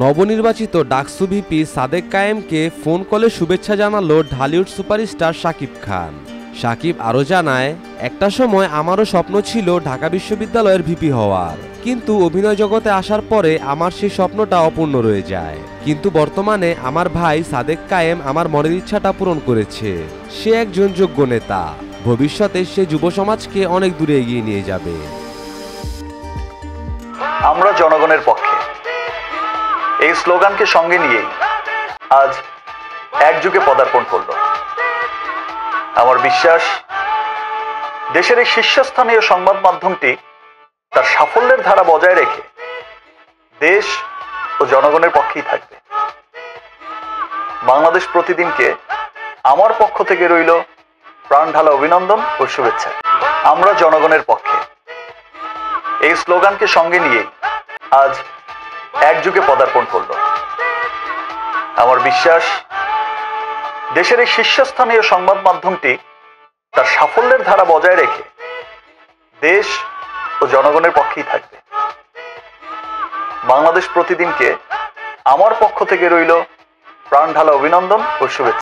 নবনির্বাচিত DUCSU VP Sadek কায়েমকে phone কলে শুভেচ্ছা জানালো ঢালিউড সুপারস্টার শাকিব খান। শাকিব আরও জানায়, একটা সময় আমারও স্বপ্ন ছিল ঢাকা বিশ্ববিদ্যালয়ের ভিপি হওয়ার, কিন্তু অভিনয় জগতে আসার পরে আমার সেই স্বপ্নটা অপূর্ণ রয়ে যায়। কিন্তু বর্তমানে আমার ভাই সাদেক কায়েম আমার মনের ইচ্ছাটা পূরণ করেছে। সে একজন যোগ্য নেতা, ভবিষ্যতে সে যুব সমাজকে অনেক দূরে এগিয়ে নিয়ে যাবে। আমরা জনগণের পক্ষে, এই স্লোগানকে সঙ্গে নিয়েই আজ একযুগে পদার্পণ করল। আমার বিশ্বাস, দেশের এই শীর্ষস্থানীয় সংবাদ মাধ্যমটি তার সাফল্যের ধারা বজায় রেখে দেশ ও জনগণের পক্ষেই থাকবে। বাংলাদেশ প্রতিদিনকে আমার পক্ষ থেকে রইল প্রাণ ঢালা অভিনন্দন ও শুভেচ্ছা। আমরা জনগণের পক্ষে, এই স্লোগানকে সঙ্গে নিয়েই আজ একযুগে পদার্পণ করল। আমার বিশ্বাস, দেশের এই শীর্ষস্থানীয় সংবাদ মাধ্যমটি তার সাফল্যের ধারা বজায় রেখে দেশ ও জনগণের পক্ষেই থাকবে। বাংলাদেশ প্রতিদিনকে আমার পক্ষ থেকে রইল প্রাণ ঢালা অভিনন্দন ও শুভেচ্ছা।